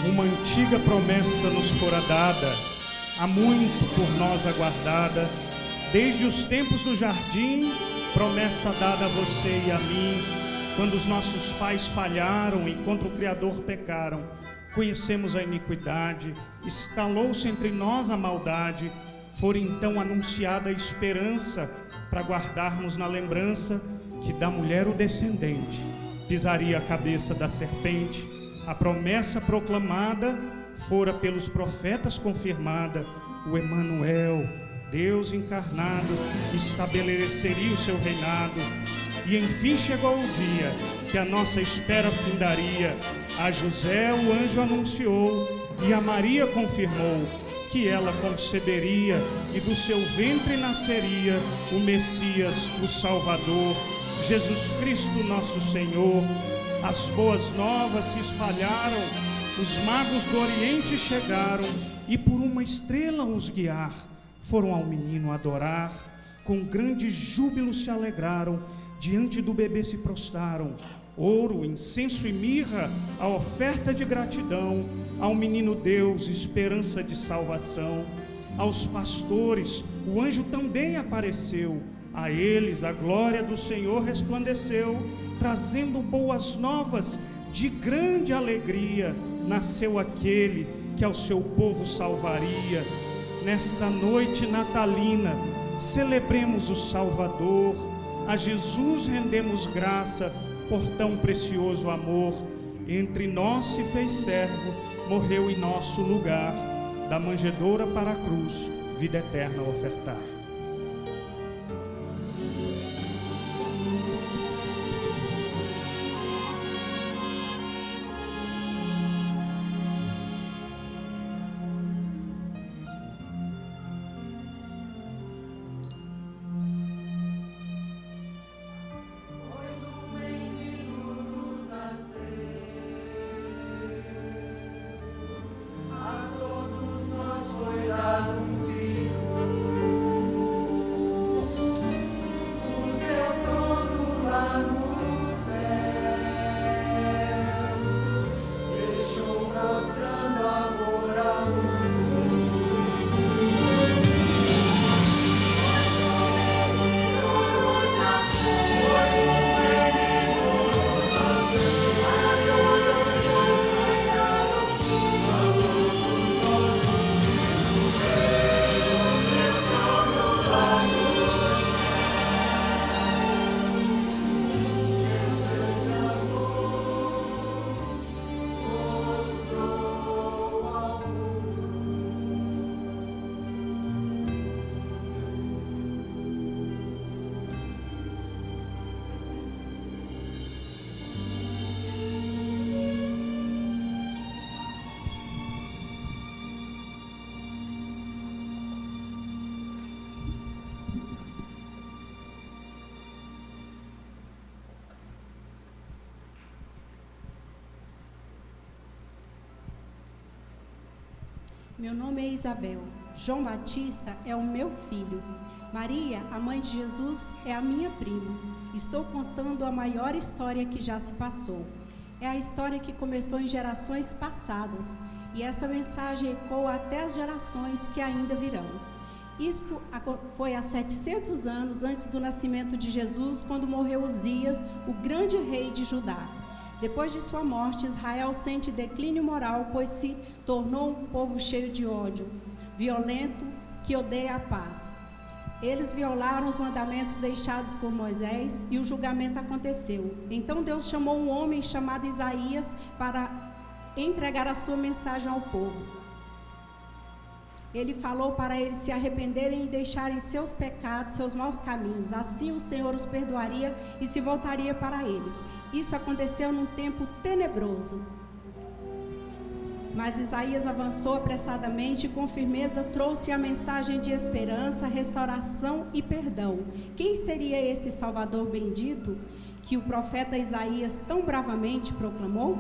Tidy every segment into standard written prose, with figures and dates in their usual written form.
Uma antiga promessa nos fora dada, há muito por nós aguardada, desde os tempos do jardim, promessa dada a você e a mim, quando os nossos pais falharam e contra o Criador pecaram. Conhecemos a iniquidade, instalou-se entre nós a maldade, fora então anunciada a esperança, para guardarmos na lembrança que da mulher o descendente pisaria a cabeça da serpente. A promessa proclamada fora pelos profetas confirmada. O Emanuel, Deus encarnado, estabeleceria o seu reinado. E enfim chegou o dia que a nossa espera findaria. A José o anjo anunciou e a Maria confirmou que ela conceberia e do seu ventre nasceria o Messias, o Salvador, Jesus Cristo nosso Senhor. As boas novas se espalharam, os magos do Oriente chegaram e por uma estrela os guiar, foram ao menino adorar, com grande júbilo se alegraram, diante do bebê se prostraram, ouro, incenso e mirra, a oferta de gratidão, ao menino Deus, esperança de salvação. Aos pastores o anjo também apareceu, a eles a glória do Senhor resplandeceu, trazendo boas novas de grande alegria. Nasceu aquele que ao seu povo salvaria. Nesta noite natalina, celebremos o Salvador. A Jesus rendemos graça por tão precioso amor. Entre nós se fez servo, morreu em nosso lugar. Da manjedoura para a cruz, vida eterna ofertar. Meu nome é Isabel. João Batista é o meu filho. Maria, a mãe de Jesus, é a minha prima. Estou contando a maior história que já se passou. É a história que começou em gerações passadas. E essa mensagem ecoa até as gerações que ainda virão. Isto foi há 700 anos antes do nascimento de Jesus, quando morreu Uzias, o grande rei de Judá. Depois de sua morte, Israel sente declínio moral, pois se tornou um povo cheio de ódio, violento, que odeia a paz. Eles violaram os mandamentos deixados por Moisés e o julgamento aconteceu. Então Deus chamou um homem chamado Isaías para entregar a sua mensagem ao povo. Ele falou para eles se arrependerem e deixarem seus pecados, seus maus caminhos. Assim o Senhor os perdoaria e se voltaria para eles. Isso aconteceu num tempo tenebroso. Mas Isaías avançou apressadamente e com firmeza trouxe a mensagem de esperança, restauração e perdão. Quem seria esse Salvador bendito que o profeta Isaías tão bravamente proclamou?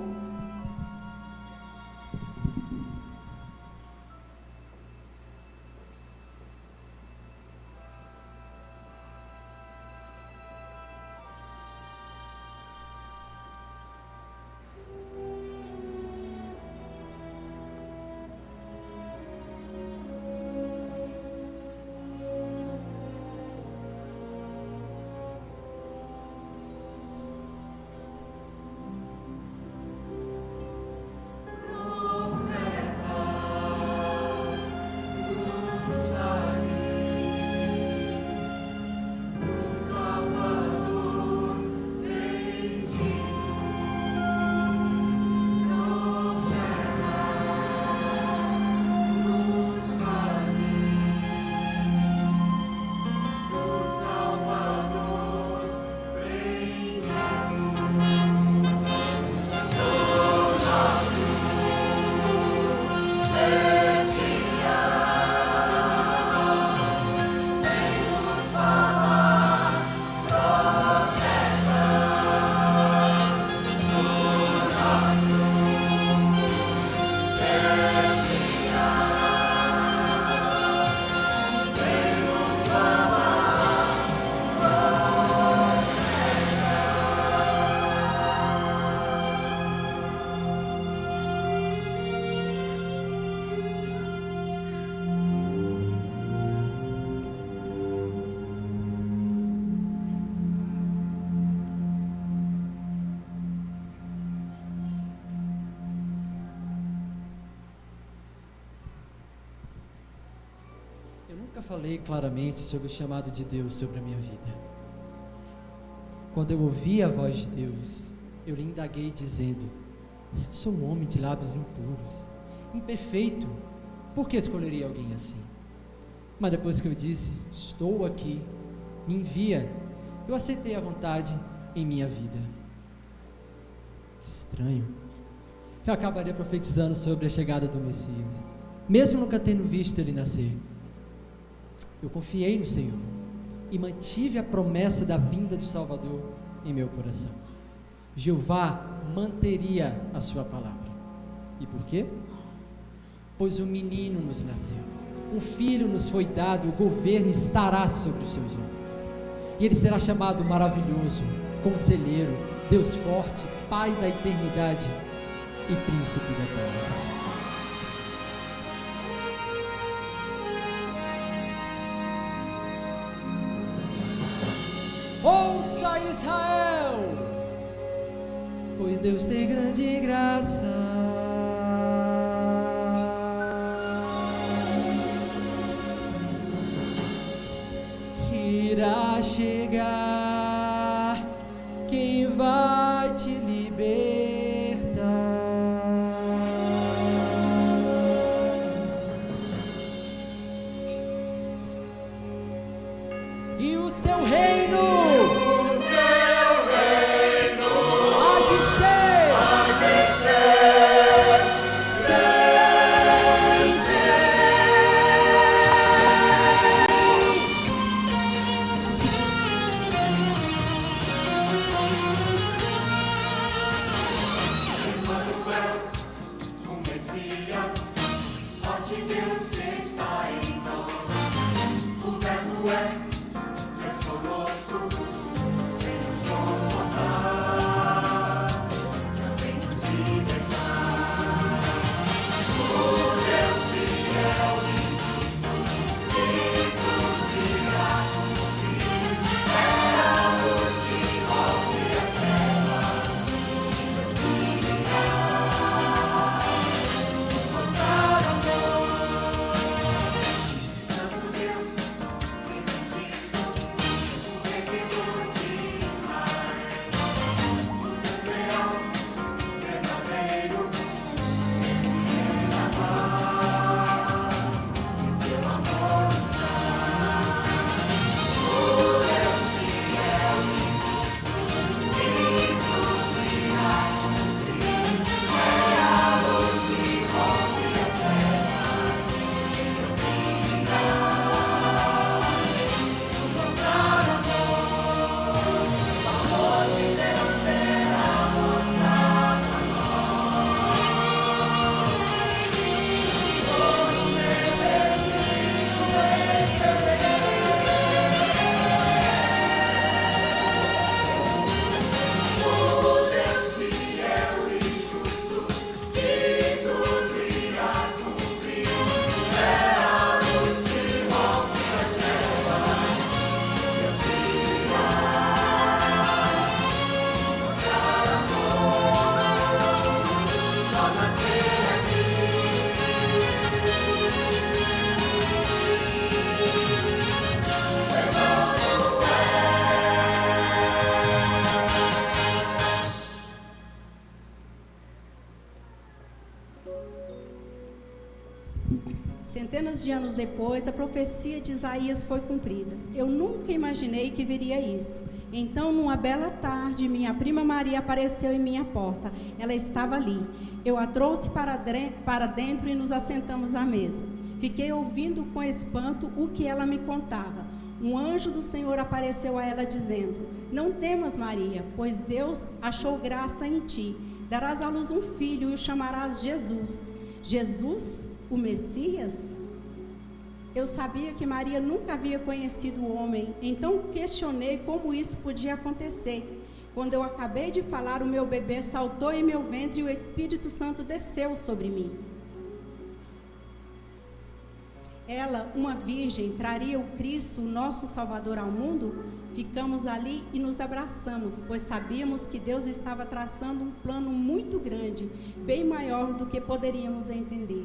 falei claramente sobre o chamado de Deus sobre a minha vida. Quando eu ouvi a voz de Deus, eu lhe indaguei dizendo: eu sou um homem de lábios impuros, imperfeito, por que escolheria alguém assim? Mas depois que eu disse: estou aqui, me envia, eu aceitei a vontade em minha vida. Que estranho. Eu acabaria profetizando sobre a chegada do Messias, mesmo nunca tendo visto ele nascer. Eu confiei no Senhor e mantive a promessa da vinda do Salvador em meu coração. Jeová manteria a sua palavra. E por quê? Pois um menino nos nasceu, um filho nos foi dado, o governo estará sobre os seus ombros, e ele será chamado Maravilhoso, Conselheiro, Deus Forte, Pai da Eternidade e Príncipe da Paz. Ouça, Israel, pois Deus tem grande graça. Irá chegar quem vai te libertar, e o seu reino há de ser Centenas de anos depois, a profecia de Isaías foi cumprida. Eu nunca imaginei que viria isto. Então, numa bela tarde, minha prima Maria apareceu em minha porta. Ela estava ali. Eu a trouxe para dentro e nos assentamos à mesa. Fiquei ouvindo com espanto o que ela me contava. Um anjo do Senhor apareceu a ela dizendo: não temas, Maria, pois Deus achou graça em ti. Darás à luz um filho e o chamarás Jesus. Jesus? O Messias? Eu sabia que Maria nunca havia conhecido o homem, então questionei como isso podia acontecer. Quando eu acabei de falar, o meu bebê saltou em meu ventre e o Espírito Santo desceu sobre mim. Ela, uma virgem, traria o Cristo, o nosso Salvador, ao mundo? Ficamos ali e nos abraçamos, pois sabíamos que Deus estava traçando um plano muito grande, bem maior do que poderíamos entender.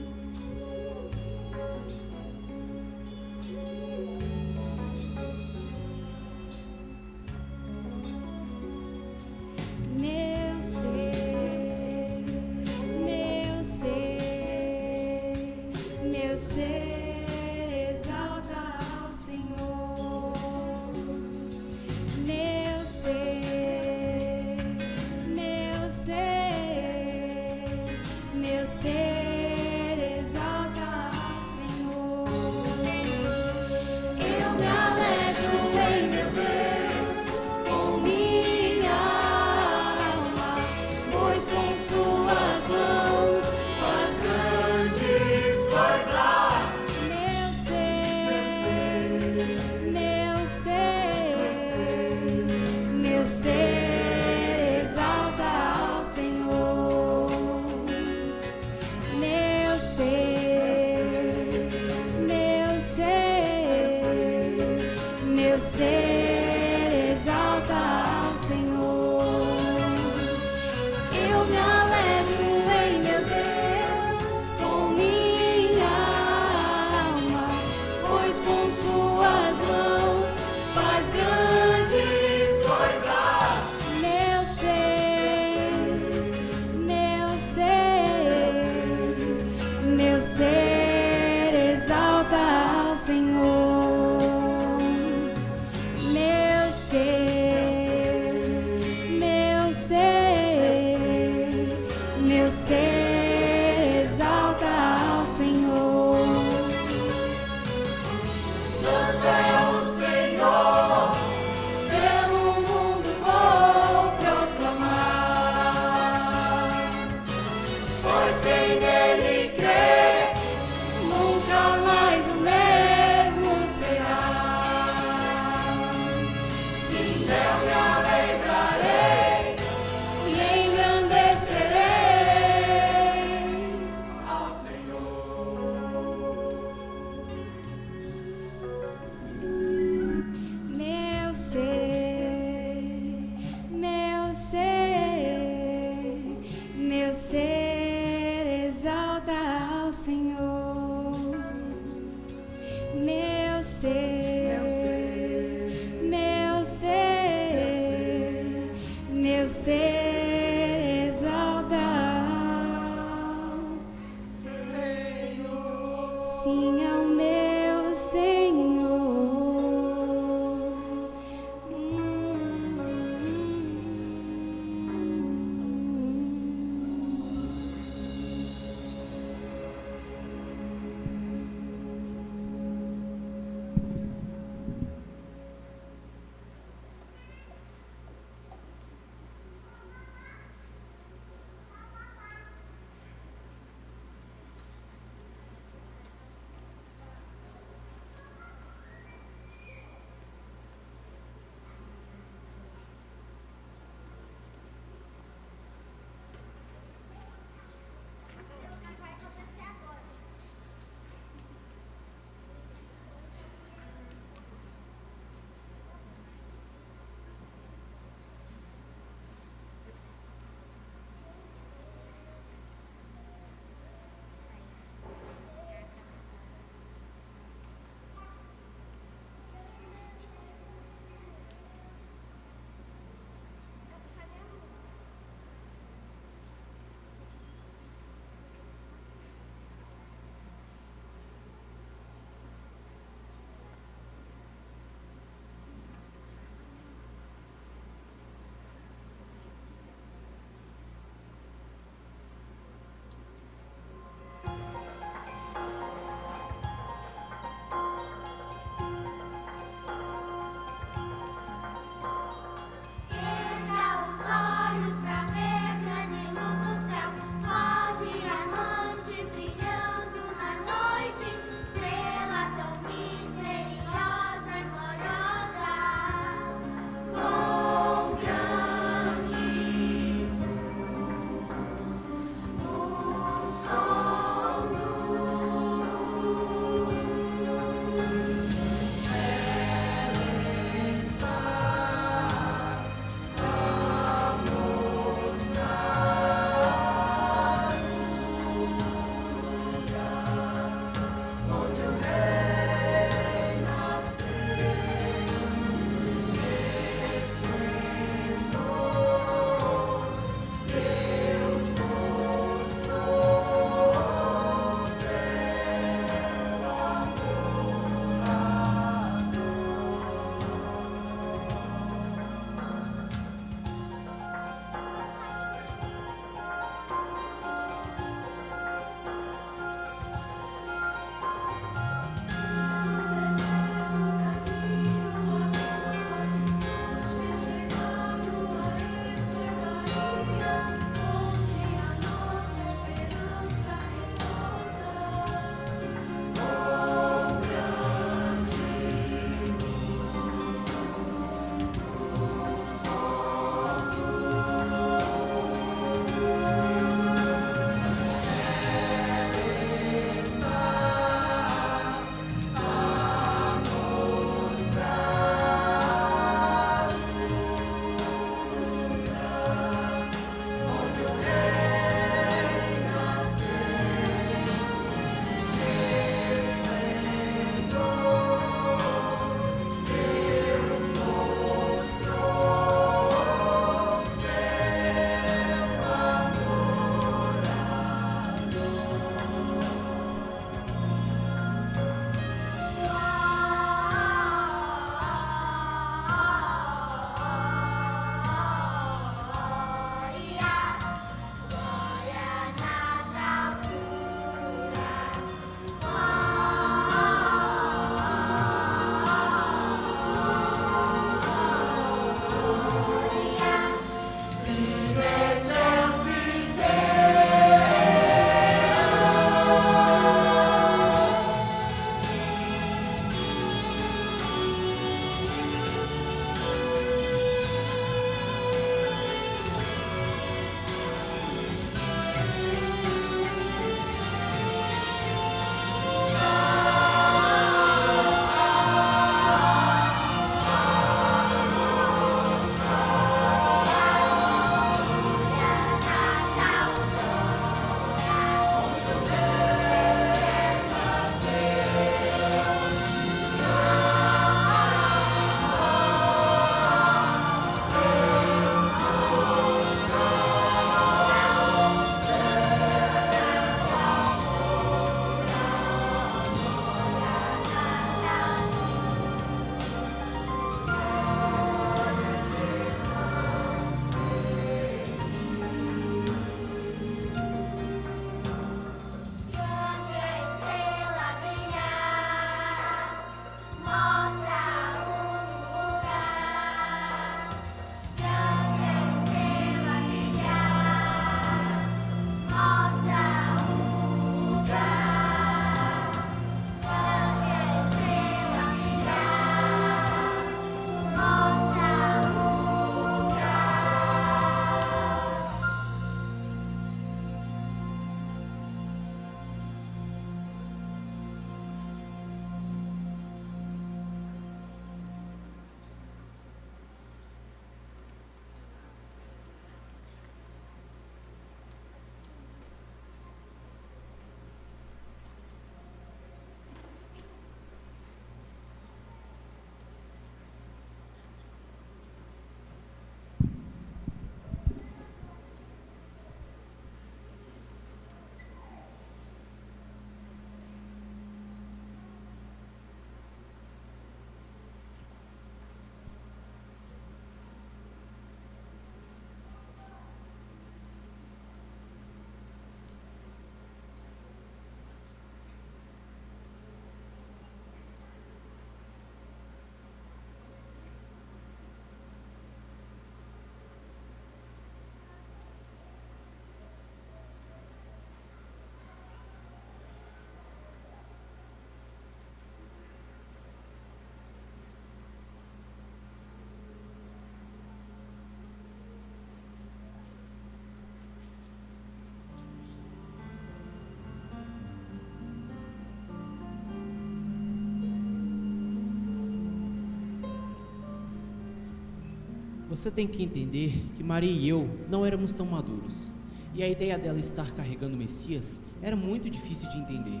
Você tem que entender que Maria e eu não éramos tão maduros, e a ideia dela estar carregando o Messias era muito difícil de entender.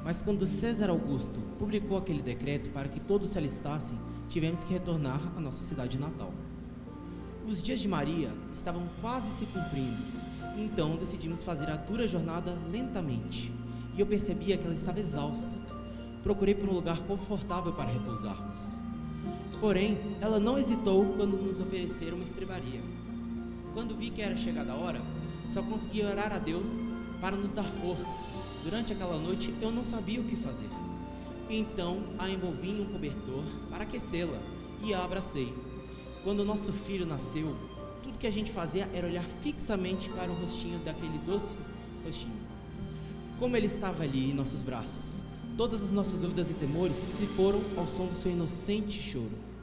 Mas quando César Augusto publicou aquele decreto para que todos se alistassem, tivemos que retornar à nossa cidade natal. Os dias de Maria estavam quase se cumprindo, então decidimos fazer a dura jornada lentamente, e eu percebia que ela estava exausta. Procurei por um lugar confortável para repousarmos. Porém, ela não hesitou quando nos ofereceram uma estrebaria. Quando vi que era chegada a hora, só consegui orar a Deus para nos dar forças. Durante aquela noite eu não sabia o que fazer. Então a envolvi em um cobertor para aquecê-la e a abracei. Quando nosso filho nasceu, tudo que a gente fazia era olhar fixamente para o rostinho daquele doce rostinho. Como ele estava ali em nossos braços, todas as nossas dúvidas e temores se foram ao som do seu inocente choro.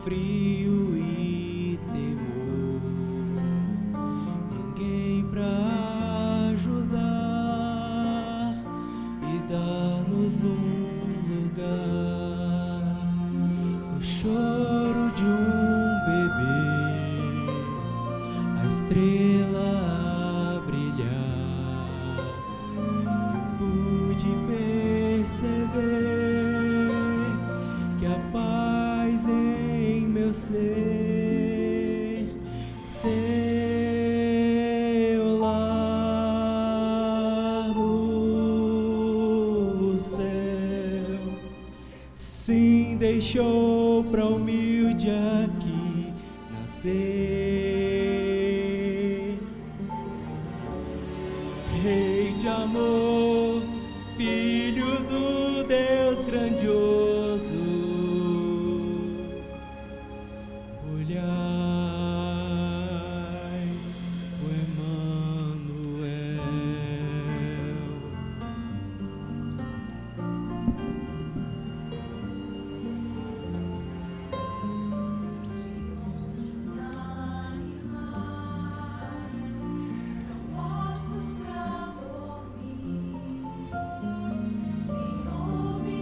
Frio e temor, ninguém pra ajudar e dar-nos um lugar. O choro de um bebê, a estrela a brilhar. Pude perceber que a paz em meu ser, seu lar no céu, sim deixou pra humilde aqui nascer. Rei de amor, filho do Deus grandioso, olhai o Emmanuel. Os animais são postos pra dormir. Se ouve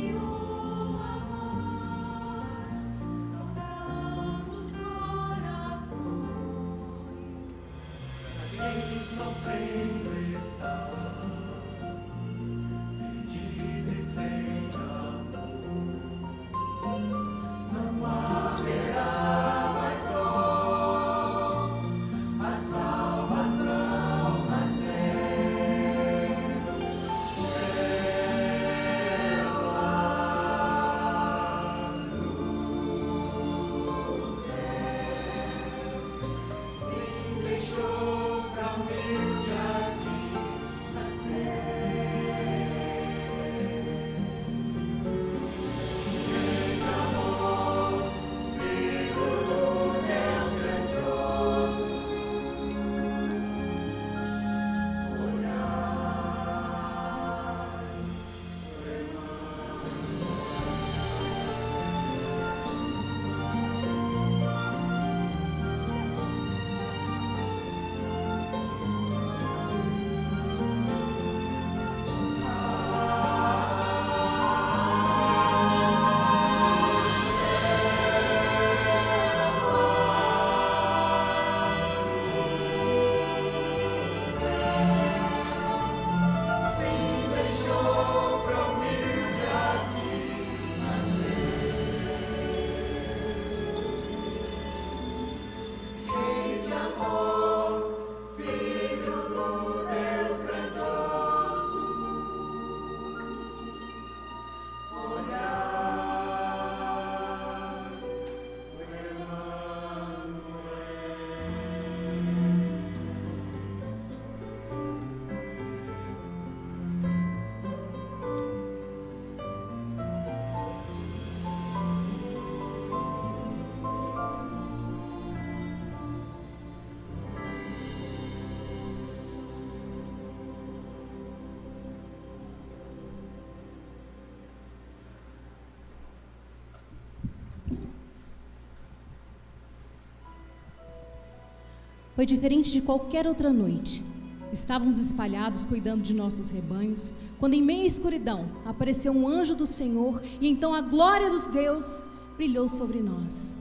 Foi diferente de qualquer outra noite. Estávamos espalhados cuidando de nossos rebanhos, quando em meia escuridão apareceu um anjo do Senhor e então a glória dos Deus brilhou sobre nós.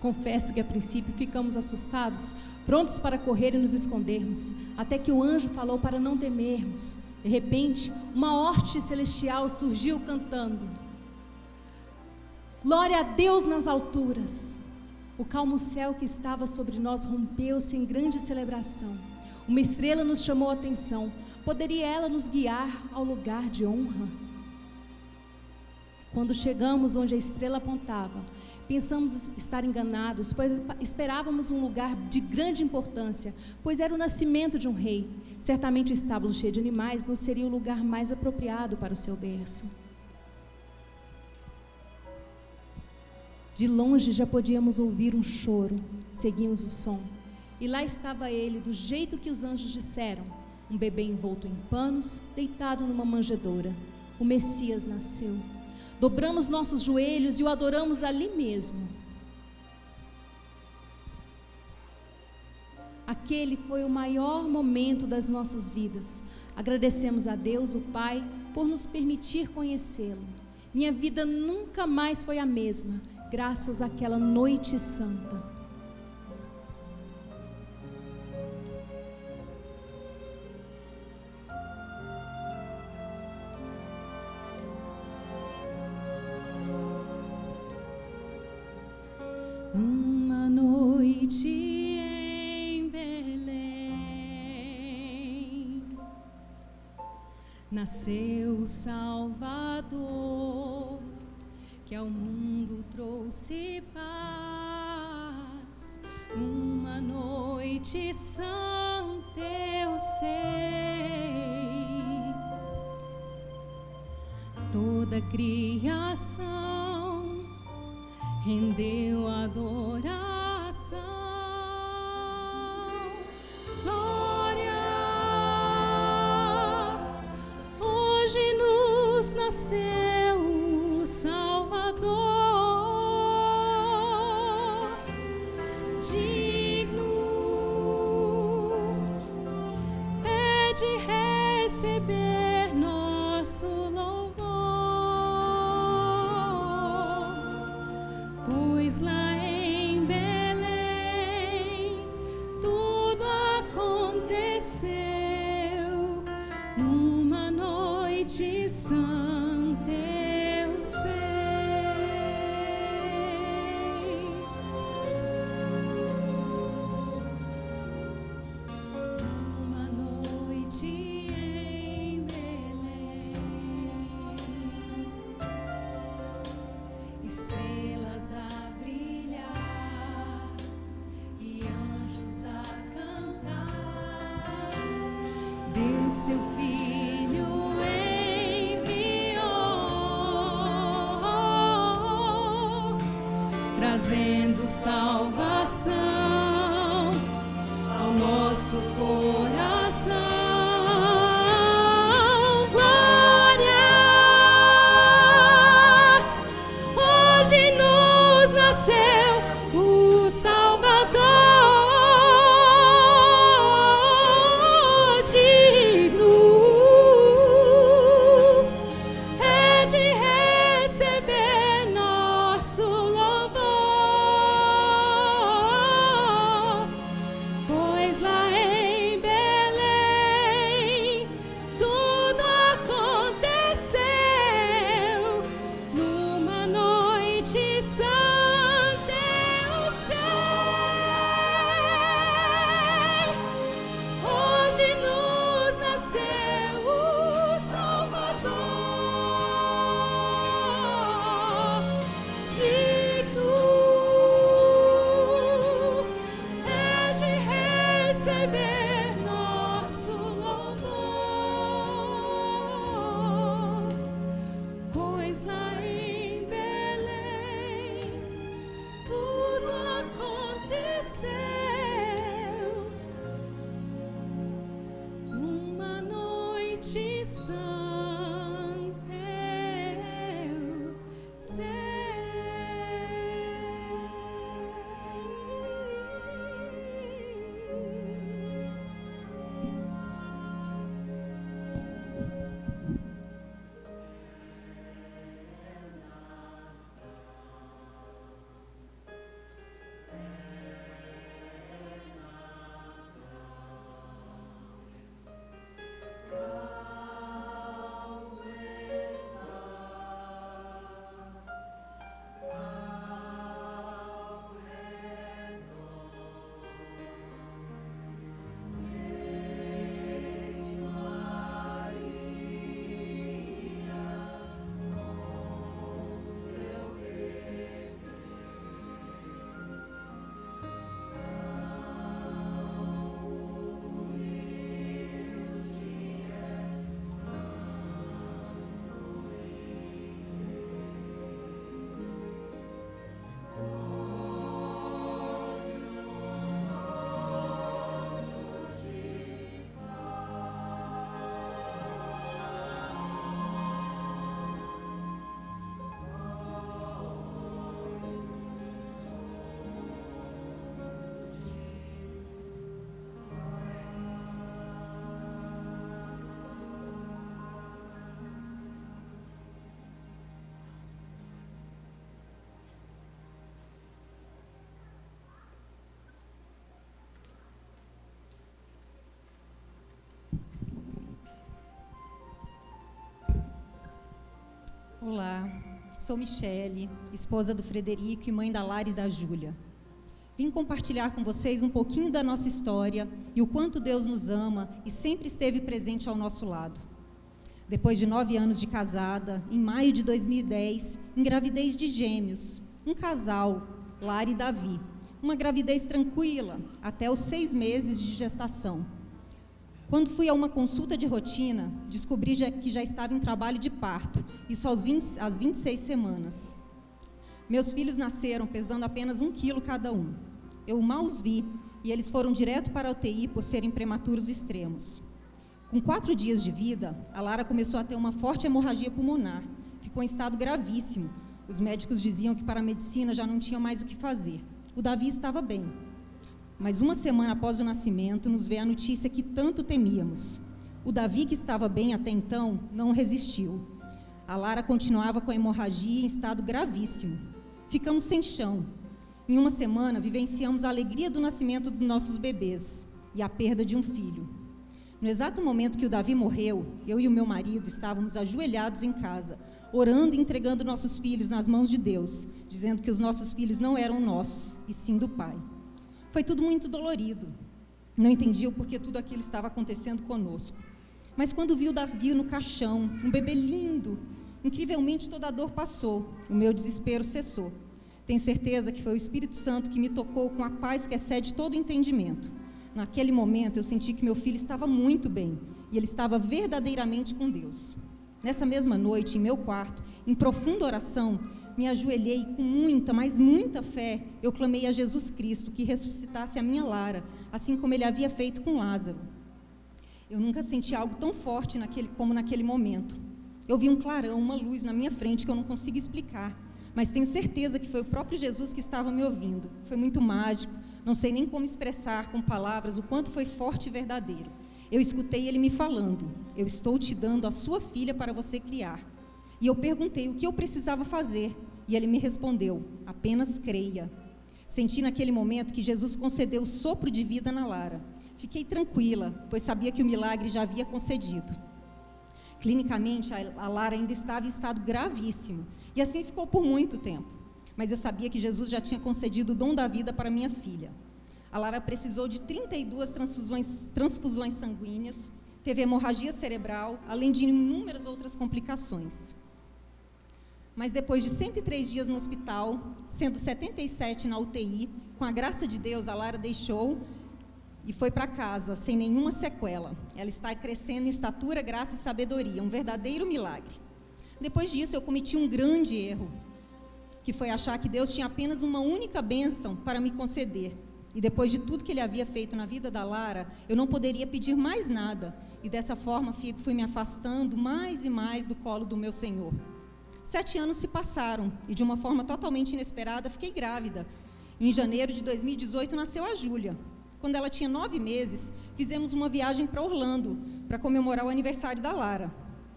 Confesso que a princípio ficamos assustados, prontos para correr e nos escondermos, até que o anjo falou para não temermos. De repente, uma hoste celestial surgiu cantando: glória a Deus nas alturas. O calmo céu que estava sobre nós rompeu-se em grande celebração. Uma estrela nos chamou a atenção. Poderia ela nos guiar ao lugar de honra? Quando chegamos onde a estrela apontava, pensamos estar enganados, pois esperávamos um lugar de grande importância, pois era o nascimento de um rei. Certamente o estábulo cheio de animais não seria o lugar mais apropriado para o seu berço. De longe já podíamos ouvir um choro. Seguimos o som. E lá estava ele, do jeito que os anjos disseram, um bebê envolto em panos, deitado numa manjedoura. O Messias nasceu. Dobramos nossos joelhos e o adoramos ali mesmo. Aquele foi o maior momento das nossas vidas. Agradecemos a Deus, o Pai, por nos permitir conhecê-lo. Minha vida nunca mais foi a mesma, graças àquela noite santa. Uma noite em Belém nasceu o Salvador, que ao mundo trouxe paz. Numa noite santa eu sei, toda a criação rendeu adoração. Glória, hoje nos nasceu o Salvador. Digno é de receber nosso louvor, pois lá em Belém tudo aconteceu numa noite santa, eu sei. Uma noite em Belém, estrelas a brilhar e anjos a cantar. Deus seu Filho enviou, trazendo salvação ao nosso coração. Glórias, hoje nos nasceu o Salvador. Digno é de receber nosso louvor, pois lá em Belém tudo aconteceu numa noite santa, eu sei. Hoje nos nasceu o Salvador. Digno é de receber nosso louvor, pois lá em Belém tudo aconteceu numa noite santa, eu sei. Olá, sou Michele, esposa do Frederico e mãe da Lara e da Júlia. Vim compartilhar com vocês um pouquinho da nossa história e o quanto Deus nos ama e sempre esteve presente ao nosso lado. Depois de 9 anos de casada, em maio de 2010, engravidei de gêmeos, um casal, Lara e Davi. Uma gravidez tranquila, até os 6 meses de gestação. Quando fui a uma consulta de rotina, descobri que já estava em trabalho de parto, isso às 26 semanas. Meus filhos nasceram pesando apenas 1 quilo cada um. Eu mal os vi e eles foram direto para a UTI por serem prematuros extremos. Com 4 dias de vida, a Lara começou a ter uma forte hemorragia pulmonar. Ficou em estado gravíssimo. Os médicos diziam que para a medicina já não tinha mais o que fazer. O Davi estava bem. Mas 1 semana após o nascimento, nos veio a notícia que tanto temíamos. O Davi, que estava bem até então, não resistiu. A Lara continuava com a hemorragia em estado gravíssimo. Ficamos sem chão. Em 1 semana, vivenciamos a alegria do nascimento dos nossos bebês e a perda de um filho. No exato momento que o Davi morreu, eu e o meu marido estávamos ajoelhados em casa, orando e entregando nossos filhos nas mãos de Deus, dizendo que os nossos filhos não eram nossos, e sim do Pai. Foi tudo muito dolorido. Não entendi o porquê tudo aquilo estava acontecendo conosco. Mas quando vi o Davi no caixão, um bebê lindo, incrivelmente toda a dor passou, o meu desespero cessou. Tenho certeza que foi o Espírito Santo que me tocou com a paz que excede todo entendimento. Naquele momento eu senti que meu filho estava muito bem, e ele estava verdadeiramente com Deus. Nessa mesma noite, em meu quarto, em profunda oração, me ajoelhei com muita, mas muita fé, eu clamei a Jesus Cristo que ressuscitasse a minha Lara, assim como ele havia feito com Lázaro. Eu nunca senti algo tão forte como naquele momento. Eu vi um clarão, uma luz na minha frente que eu não consigo explicar, mas tenho certeza que foi o próprio Jesus que estava me ouvindo. Foi muito mágico, não sei nem como expressar com palavras o quanto foi forte e verdadeiro. Eu escutei ele me falando: eu estou te dando a sua filha para você criar. E eu perguntei o que eu precisava fazer, e ele me respondeu: apenas creia. Senti naquele momento que Jesus concedeu o sopro de vida na Lara. Fiquei tranquila, pois sabia que o milagre já havia concedido. Clinicamente, a Lara ainda estava em estado gravíssimo, e assim ficou por muito tempo. Mas eu sabia que Jesus já tinha concedido o dom da vida para minha filha. A Lara precisou de 32 transfusões sanguíneas, teve hemorragia cerebral, além de inúmeras outras complicações. Mas depois de 103 dias no hospital, sendo 77 na UTI, com a graça de Deus, a Lara deixou e foi para casa, sem nenhuma sequela. Ela está crescendo em estatura, graça e sabedoria, um verdadeiro milagre. Depois disso, eu cometi um grande erro, que foi achar que Deus tinha apenas uma única bênção para me conceder. E depois de tudo que ele havia feito na vida da Lara, eu não poderia pedir mais nada. E dessa forma, fui me afastando mais e mais do colo do meu Senhor. 7 anos se passaram, e de uma forma totalmente inesperada, fiquei grávida. Em janeiro de 2018, nasceu a Júlia. Quando ela tinha 9 meses, fizemos uma viagem para Orlando, para comemorar o aniversário da Lara.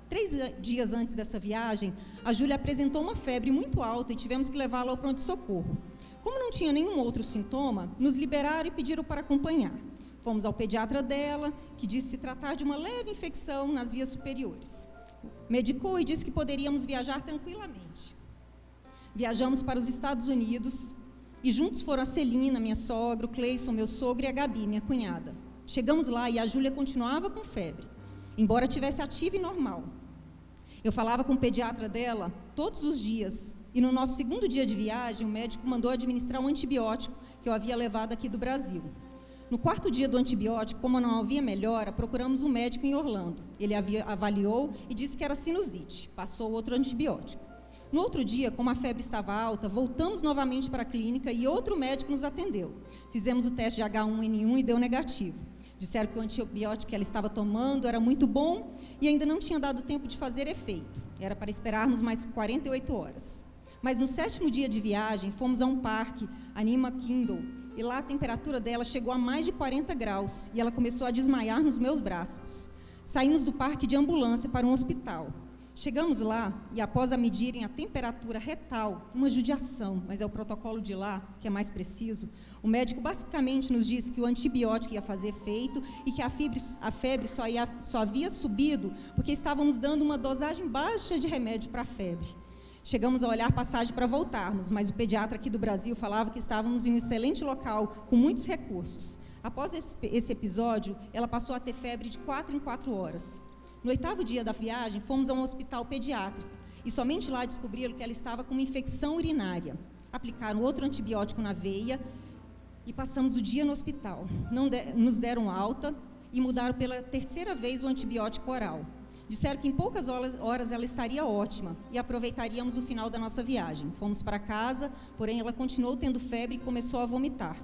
3 dias antes dessa viagem, a Júlia apresentou uma febre muito alta e tivemos que levá-la ao pronto-socorro. Como não tinha nenhum outro sintoma, nos liberaram e pediram para acompanhar. Fomos ao pediatra dela, que disse se tratar de uma leve infecção nas vias superiores. Medicou e disse que poderíamos viajar tranquilamente. Viajamos para os Estados Unidos e juntos foram a Celina, minha sogra, o Cleison, meu sogro, e a Gabi, minha cunhada. Chegamos lá e a Júlia continuava com febre, embora estivesse ativa e normal. Eu falava com o pediatra dela todos os dias, e no nosso 2º dia de viagem, o médico mandou administrar um antibiótico que eu havia levado aqui do Brasil. No 4º dia do antibiótico, como não havia melhora, procuramos um médico em Orlando. Ele avaliou e disse que era sinusite. Passou outro antibiótico. No outro dia, como a febre estava alta, voltamos novamente para a clínica e outro médico nos atendeu. Fizemos o teste de H1N1 e deu negativo. Disseram que o antibiótico que ela estava tomando era muito bom e ainda não tinha dado tempo de fazer efeito. Era para esperarmos mais 48 horas. Mas no 7º dia de viagem, fomos a um parque, Anima Kindle, e lá a temperatura dela chegou a mais de 40 graus e ela começou a desmaiar nos meus braços. Saímos do parque de ambulância para um hospital. Chegamos lá e, após a medirem a temperatura retal, uma judiação, mas é o protocolo de lá que é mais preciso, o médico basicamente nos disse que o antibiótico ia fazer efeito e que a febre só havia subido porque estávamos dando uma dosagem baixa de remédio para a febre. Chegamos a olhar passagem para voltarmos, mas o pediatra aqui do Brasil falava que estávamos em um excelente local, com muitos recursos. Após esse episódio, ela passou a ter febre de 4 em 4 horas. No 8º dia da viagem, fomos a um hospital pediátrico e somente lá descobriram que ela estava com uma infecção urinária. Aplicaram outro antibiótico na veia e passamos o dia no hospital. Nos deram alta e mudaram pela 3ª vez o antibiótico oral. Disseram que em poucas horas ela estaria ótima e aproveitaríamos o final da nossa viagem. Fomos para casa, porém ela continuou tendo febre e começou a vomitar.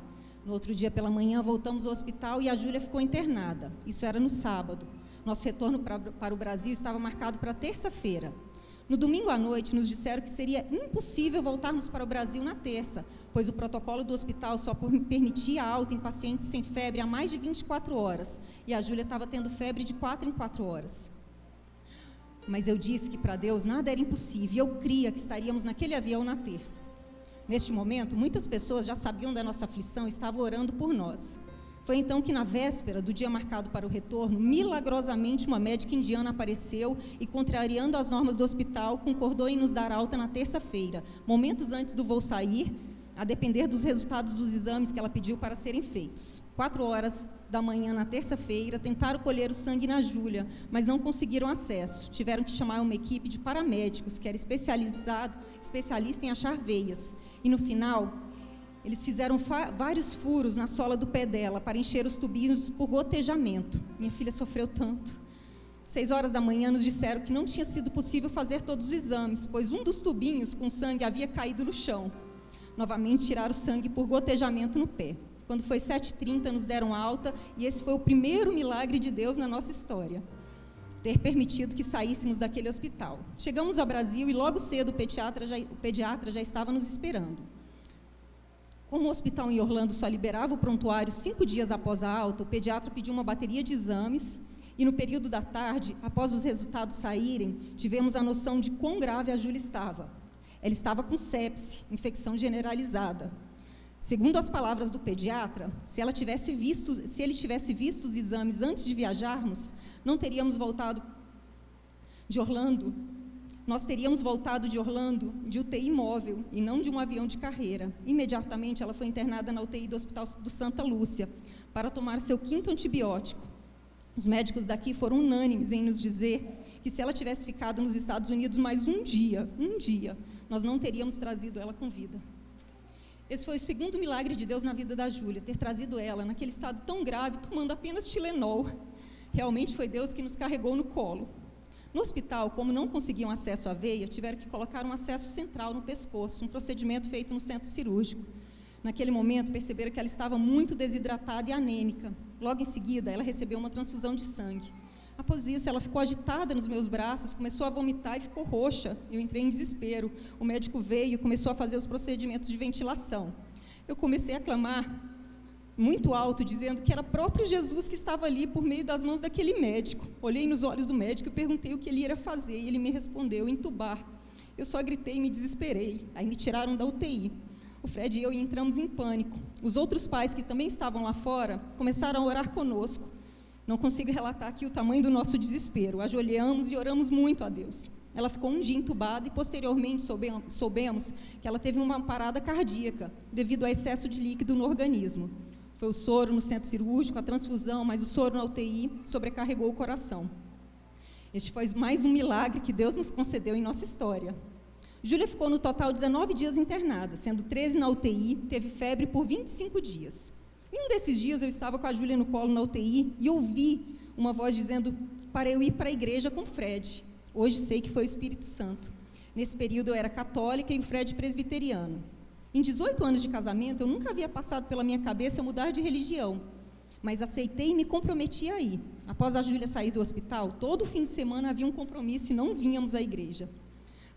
No outro dia pela manhã voltamos ao hospital e a Júlia ficou internada. Isso era no sábado. Nosso retorno para o Brasil estava marcado para terça-feira. No domingo à noite nos disseram que seria impossível voltarmos para o Brasil na terça, pois o protocolo do hospital só permitia alta em pacientes sem febre há mais de 24 horas. E a Júlia estava tendo febre de 4 em 4 horas. Mas eu disse que para Deus nada era impossível, e eu cria que estaríamos naquele avião na terça. Neste momento, muitas pessoas já sabiam da nossa aflição e estavam orando por nós. Foi então que na véspera do dia marcado para o retorno, milagrosamente uma médica indiana apareceu e, contrariando as normas do hospital, concordou em nos dar alta na terça-feira, momentos antes do voo sair, a depender dos resultados dos exames que ela pediu para serem feitos. 4 horas da manhã na terça-feira, tentaram colher o sangue na Júlia, mas não conseguiram acesso. Tiveram que chamar uma equipe de paramédicos, que era especialista em achar veias. E no final, eles fizeram vários furos na sola do pé dela para encher os tubinhos por gotejamento. Minha filha sofreu tanto. 6 horas da manhã nos disseram que não tinha sido possível fazer todos os exames, pois um dos tubinhos com sangue havia caído no chão. Novamente tiraram o sangue por gotejamento no pé. Quando foi 7h30, nos deram alta, e esse foi o primeiro milagre de Deus na nossa história, ter permitido que saíssemos daquele hospital. Chegamos ao Brasil e logo cedo o pediatra já estava nos esperando. Como o hospital em Orlando só liberava o prontuário 5 dias após a alta, o pediatra pediu uma bateria de exames, e no período da tarde, após os resultados saírem, tivemos a noção de quão grave a Júlia estava. Ela estava com sepse, infecção generalizada. Segundo as palavras do pediatra, se ele tivesse visto os exames antes de viajarmos, não teríamos voltado de Orlando. Nós teríamos voltado de Orlando de UTI móvel e não de um avião de carreira. Imediatamente ela foi internada na UTI do Hospital do Santa Lúcia para tomar seu 5º antibiótico. Os médicos daqui foram unânimes em nos dizer que se ela tivesse ficado nos Estados Unidos mais um dia, nós não teríamos trazido ela com vida. Esse foi o 2º milagre de Deus na vida da Júlia, ter trazido ela naquele estado tão grave, tomando apenas Tilenol. Realmente foi Deus que nos carregou no colo. No hospital, como não conseguiam acesso à veia, tiveram que colocar um acesso central no pescoço, um procedimento feito no centro cirúrgico. Naquele momento, perceberam que ela estava muito desidratada e anêmica. Logo em seguida, ela recebeu uma transfusão de sangue. Após isso, ela ficou agitada nos meus braços, começou a vomitar e ficou roxa. Eu entrei em desespero. O médico veio e começou a fazer os procedimentos de ventilação. Eu comecei a clamar muito alto, dizendo que era próprio Jesus que estava ali por meio das mãos daquele médico. Olhei nos olhos do médico e perguntei o que ele iria fazer, e ele me respondeu: entubar. Eu só gritei e me desesperei. Aí me tiraram da UTI. O Fred e eu entramos em pânico. Os outros pais que também estavam lá fora começaram a orar conosco. Não consigo relatar aqui o tamanho do nosso desespero. Ajoelhamos e oramos muito a Deus. Ela ficou um dia entubada e, posteriormente, soubemos que ela teve uma parada cardíaca devido ao excesso de líquido no organismo. Foi o soro no centro cirúrgico, a transfusão, mas o soro na UTI sobrecarregou o coração. Este foi mais um milagre que Deus nos concedeu em nossa história. Júlia ficou no total 19 dias internada, sendo 13 na UTI, teve febre por 25 dias. Em um desses dias, eu estava com a Júlia no colo na UTI e ouvi uma voz dizendo para eu ir para a igreja com o Fred. Hoje sei que foi o Espírito Santo. Nesse período, eu era católica e o Fred presbiteriano. Em 18 anos de casamento, eu nunca havia passado pela minha cabeça mudar de religião, mas aceitei e me comprometi a ir. Após a Júlia sair do hospital, todo fim de semana havia um compromisso e não vínhamos à igreja.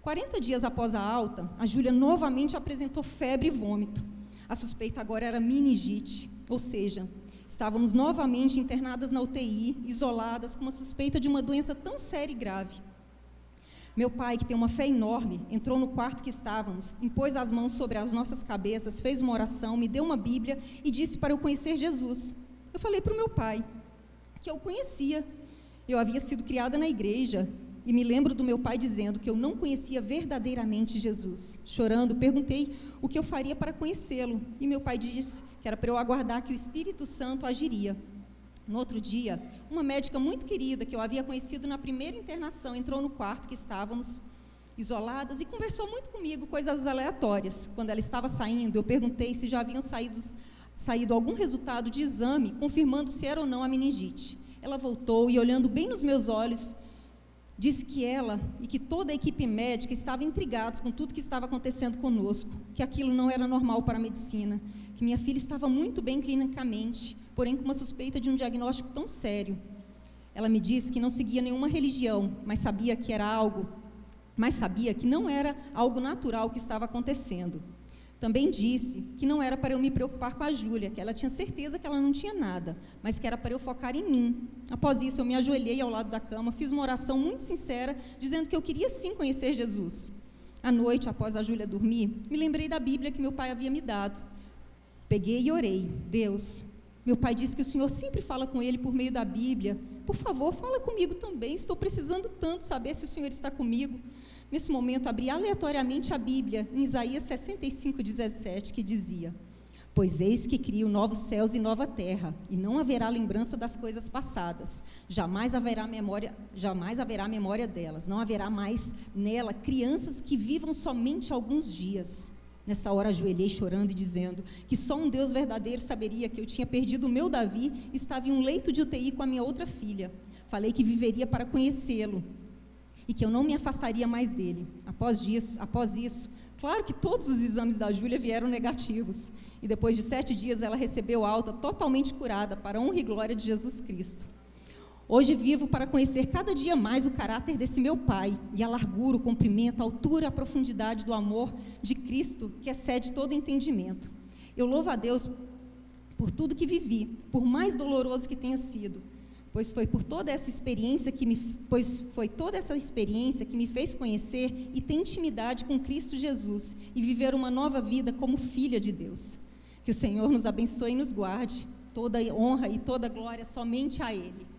40 dias após a alta, a Júlia novamente apresentou febre e vômito. A suspeita agora era meningite, ou seja, estávamos novamente internadas na UTI, isoladas, com uma suspeita de uma doença tão séria e grave. Meu pai, que tem uma fé enorme, entrou no quarto que estávamos, impôs as mãos sobre as nossas cabeças, fez uma oração, me deu uma Bíblia e disse para eu conhecer Jesus. Eu falei para o meu pai que eu o conhecia. Eu havia sido criada na igreja e me lembro do meu pai dizendo que eu não conhecia verdadeiramente Jesus. Chorando, perguntei o que eu faria para conhecê-lo, e meu pai disse que era para eu aguardar que o Espírito Santo agiria. No outro dia, uma médica muito querida, que eu havia conhecido na primeira internação, entrou no quarto que estávamos isoladas e conversou muito comigo, coisas aleatórias. Quando ela estava saindo, eu perguntei se já haviam saído algum resultado de exame, confirmando se era ou não a meningite. Ela voltou e, olhando bem nos meus olhos, disse que ela e que toda a equipe médica estavam intrigados com tudo que estava acontecendo conosco, que aquilo não era normal para a medicina, que minha filha estava muito bem clinicamente, porém com uma suspeita de um diagnóstico tão sério. Ela me disse que não seguia nenhuma religião, mas sabia que não era algo natural que estava acontecendo. Também disse que não era para eu me preocupar com a Júlia, que ela tinha certeza que ela não tinha nada, mas que era para eu focar em mim. Após isso, eu me ajoelhei ao lado da cama, fiz uma oração muito sincera, dizendo que eu queria sim conhecer Jesus. À noite, após a Júlia dormir, me lembrei da Bíblia que meu pai havia me dado. Peguei e orei. Deus, meu pai disse que o Senhor sempre fala com ele por meio da Bíblia. Por favor, fala comigo também, estou precisando tanto saber se o Senhor está comigo. Nesse momento, abri aleatoriamente a Bíblia, em Isaías 65:17, que dizia: pois eis que crio novos céus e nova terra, e não haverá lembrança das coisas passadas, jamais haverá memória delas, não haverá mais nela crianças que vivam somente alguns dias. Nessa hora ajoelhei chorando e dizendo que só um Deus verdadeiro saberia que eu tinha perdido o meu Davi e estava em um leito de UTI com a minha outra filha. Falei que viveria para conhecê-lo e que eu não me afastaria mais dele. Após isso, claro que todos os exames da Júlia vieram negativos, e depois de 7 dias ela recebeu alta totalmente curada, para a honra e glória de Jesus Cristo. Hoje vivo para conhecer cada dia mais o caráter desse meu pai, e a largura, o comprimento, a altura e a profundidade do amor de Cristo, que excede todo entendimento. Eu louvo a Deus por tudo que vivi, por mais doloroso que tenha sido, pois foi toda essa experiência que me fez conhecer e ter intimidade com Cristo Jesus e viver uma nova vida como filha de Deus. Que o Senhor nos abençoe e nos guarde. Toda honra e toda glória somente a Ele.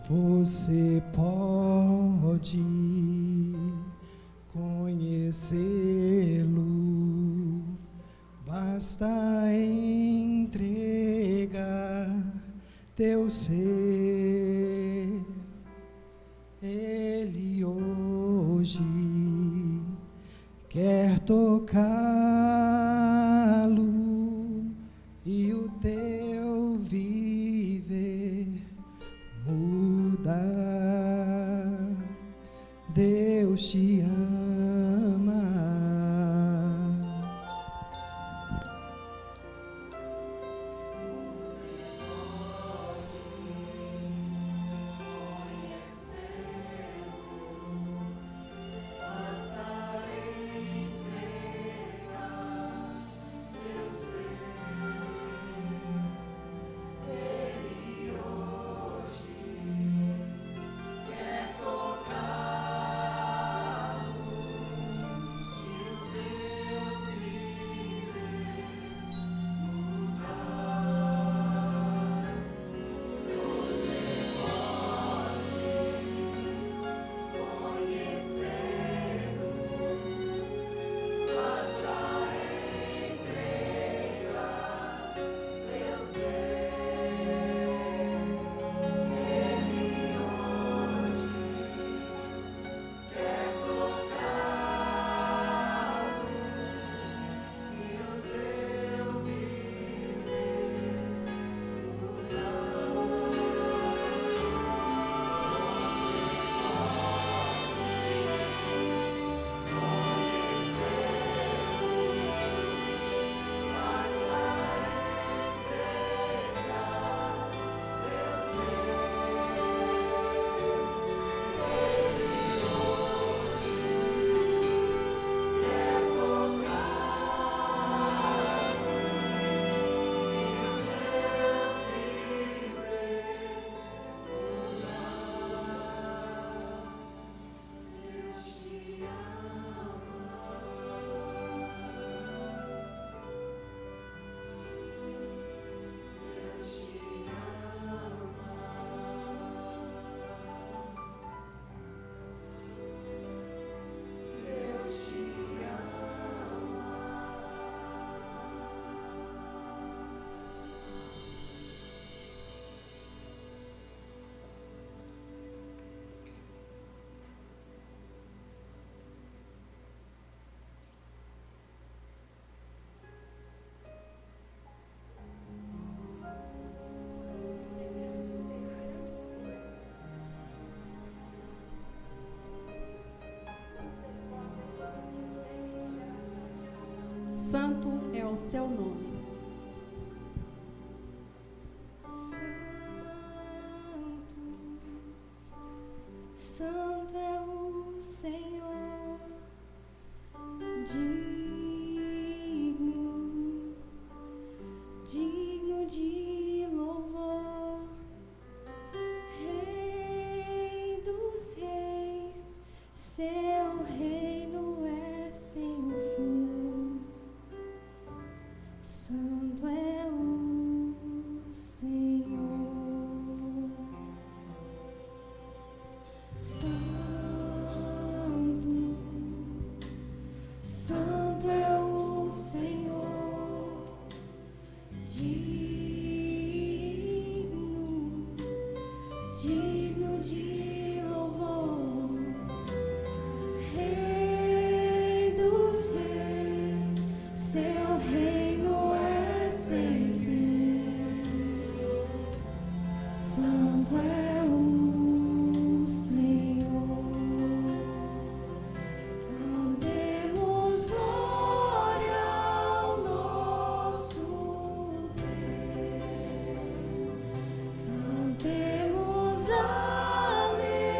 Você pode conhecê-lo, basta entregar teu ser. Ele hoje quer tocá-lo e o teu viver mudar. Deus te ama. é o seu nome. Santo é o Senhor, digno de louvor, Rei dos reis, seu reino é sem fim. Santo é o Senhor. Santo é o Senhor, digno de louvor, Rei dos reis, seu reino é sem fim. Santo é o Senhor. Cantemos glória ao nosso Deus. Cantemos aleluia.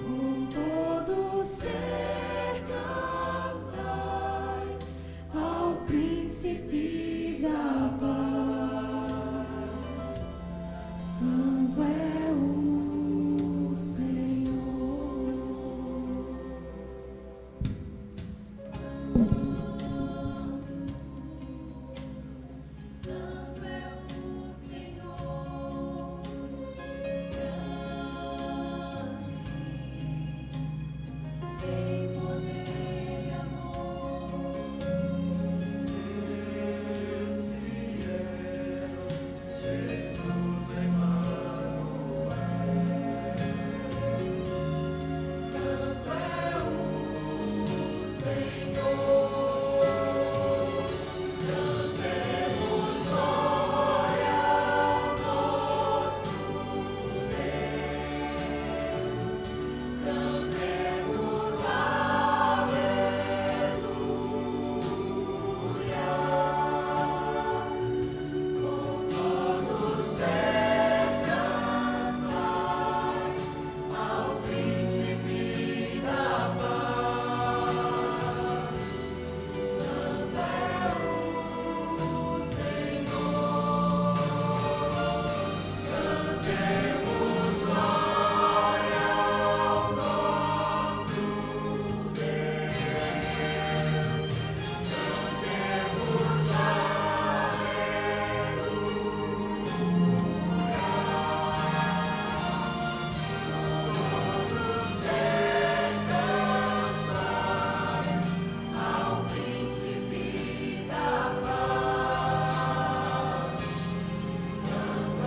Com todo ser cantai ao príncipe da paz. Santo é o Senhor. Santo é o Senhor, grande em poder e amor. Deus fiel, Jesus Emmanuel. Santo é o Senhor, cantemos glória ao nosso Deus, cantemos aleluia, com todo ser cantai ao príncipe da paz. Santo é o Senhor, cantemos glória ao nosso Deus, cantemos ao príncipe da paz. Santo é o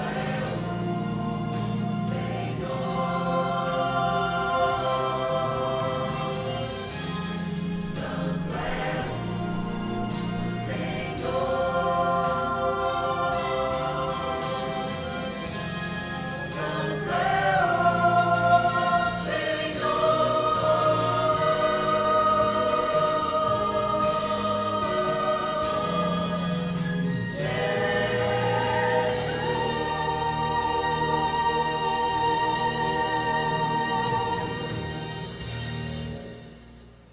Senhor. Santo é o Senhor. Santo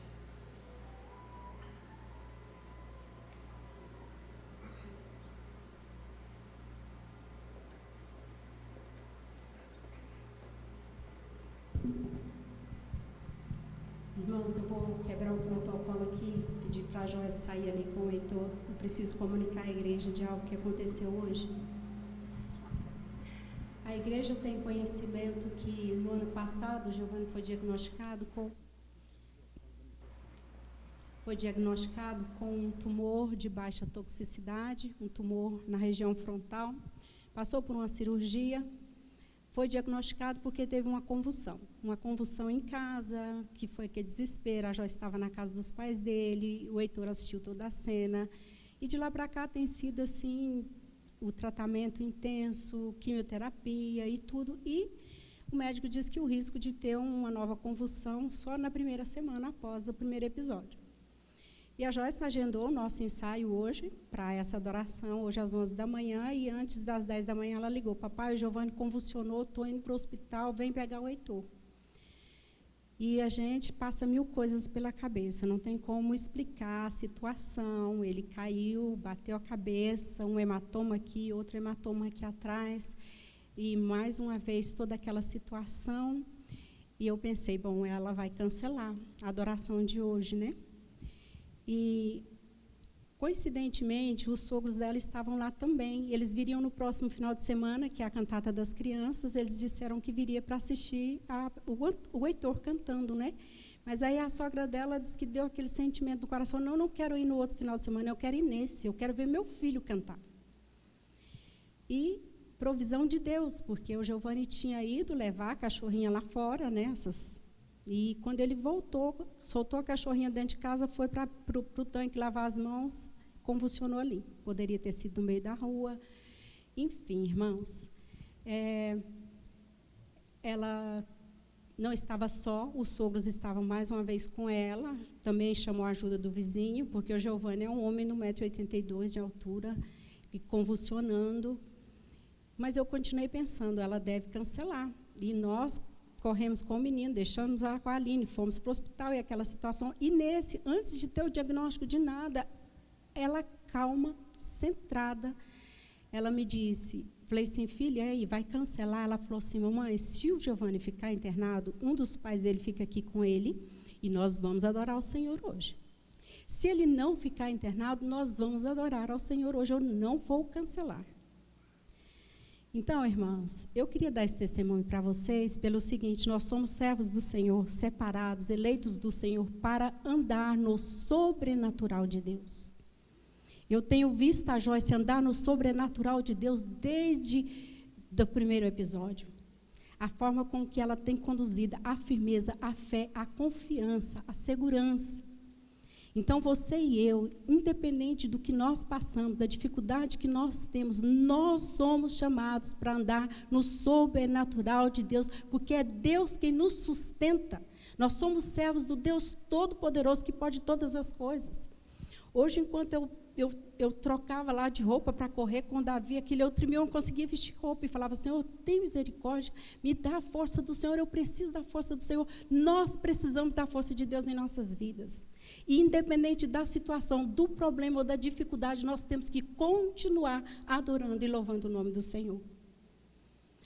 é Irmãos, eu vou quebrar o protocolo aqui, pedir para a Joyce sair ali com o Heitor. Eu preciso comunicar à igreja de algo que aconteceu hoje. A igreja tem conhecimento que no ano passado o Giovanni foi diagnosticado com um tumor de baixa toxicidade, um tumor na região frontal. Passou por uma cirurgia. Foi diagnosticado porque teve uma convulsão em casa, que foi aquele desespero. A Joyce estava na casa dos pais dele, o Heitor assistiu toda a cena. E de lá para cá tem sido assim, o tratamento intenso, quimioterapia e tudo. E o médico disse que o risco de ter uma nova convulsão só na primeira semana após o primeiro episódio. E a Joyce agendou o nosso ensaio hoje, para essa adoração, hoje às 11 da manhã, e antes das 10 da manhã ela ligou: papai, o Giovanni convulsionou, estou indo para o hospital, vem pegar o Heitor. E a gente passa mil coisas pela cabeça, não tem como explicar a situação. Ele caiu, bateu a cabeça, um hematoma aqui, outro hematoma aqui atrás, e mais uma vez toda aquela situação. E eu pensei, bom, ela vai cancelar a adoração de hoje, né? E, coincidentemente, os sogros dela estavam lá também. Eles viriam no próximo final de semana, que é a cantata das crianças. Eles disseram que viria para assistir o Heitor cantando, né? Mas aí a sogra dela disse que deu aquele sentimento do coração: não quero ir no outro final de semana, eu quero ir nesse, eu quero ver meu filho cantar. E provisão de Deus, porque o Giovanni tinha ido levar a cachorrinha lá fora, né? E quando ele voltou, soltou a cachorrinha dentro de casa, foi para o tanque lavar as mãos, convulsionou ali. Poderia ter sido no meio da rua. Enfim, irmãos, ela não estava só, os sogros estavam mais uma vez com ela, também chamou a ajuda do vizinho, porque o Giovanni é um homem no 1,82 m de altura, e convulsionando. Mas eu continuei pensando, ela deve cancelar. E nós corremos com o menino, deixamos ela com a Aline, fomos para o hospital e aquela situação. E antes de ter o diagnóstico de nada, ela calma, centrada, ela me disse, falei assim: filha, aí vai cancelar? Ela falou assim: mamãe, se o Giovanni ficar internado, um dos pais dele fica aqui com ele e nós vamos adorar o Senhor hoje. Se ele não ficar internado, nós vamos adorar ao Senhor hoje, eu não vou cancelar. Então, irmãos, eu queria dar esse testemunho para vocês pelo seguinte: nós somos servos do Senhor, separados, eleitos do Senhor para andar no sobrenatural de Deus. Eu tenho visto a Joyce andar no sobrenatural de Deus desde o primeiro episódio. A forma com que ela tem conduzido, a firmeza, a fé, a confiança, a segurança. Então, você e eu, independente do que nós passamos, da dificuldade que nós temos, nós somos chamados para andar no sobrenatural de Deus, porque é Deus quem nos sustenta. Nós somos servos do Deus Todo-Poderoso, que pode todas as coisas. Hoje, enquanto eu trocava lá de roupa para correr com Davi, aquele outro meu, eu não conseguia vestir roupa, e falava: Senhor, tem misericórdia, me dá a força do Senhor, eu preciso da força do Senhor. Nós precisamos da força de Deus em nossas vidas. E independente da situação, do problema ou da dificuldade, nós temos que continuar adorando e louvando o nome do Senhor.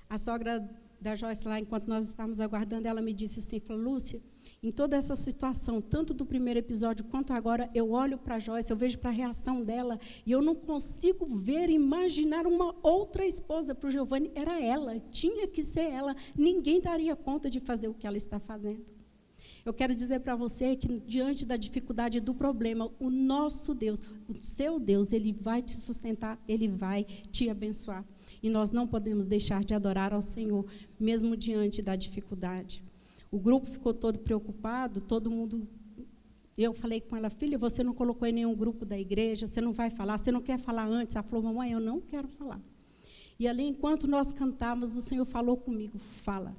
A sogra da Joyce lá, enquanto nós estávamos aguardando, ela me disse assim, falou: Lúcia, em toda essa situação, tanto do primeiro episódio quanto agora, eu olho para a Joyce, eu vejo para a reação dela, e eu não consigo ver, imaginar uma outra esposa para o Giovanni. Era ela, tinha que ser ela, ninguém daria conta de fazer o que ela está fazendo. Eu quero dizer para você que, diante da dificuldade do problema, o nosso Deus, o seu Deus, Ele vai te sustentar, Ele vai te abençoar. E nós não podemos deixar de adorar ao Senhor, mesmo diante da dificuldade. O grupo ficou todo preocupado, todo mundo... Eu falei com ela: filha, você não colocou em nenhum grupo da igreja, você não vai falar, você não quer falar antes? Ela falou: mamãe, eu não quero falar. E ali, enquanto nós cantávamos, o Senhor falou comigo: fala.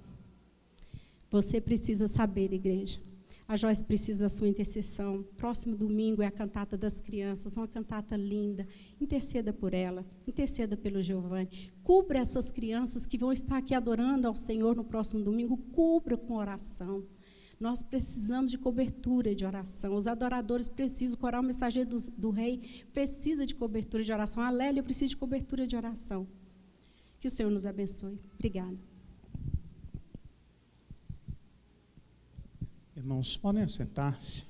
Você precisa saber, igreja. A Joyce precisa da sua intercessão. Próximo domingo é a cantata das crianças, uma cantata linda. Interceda por ela, interceda pelo Giovanni. Cubra essas crianças que vão estar aqui adorando ao Senhor no próximo domingo. Cubra com oração. Nós precisamos de cobertura de oração. Os adoradores precisam, o coral mensageiro do rei precisa de cobertura de oração. A Lélia precisa de cobertura de oração. Que o Senhor nos abençoe. Obrigada. Irmãos, podem sentar-se.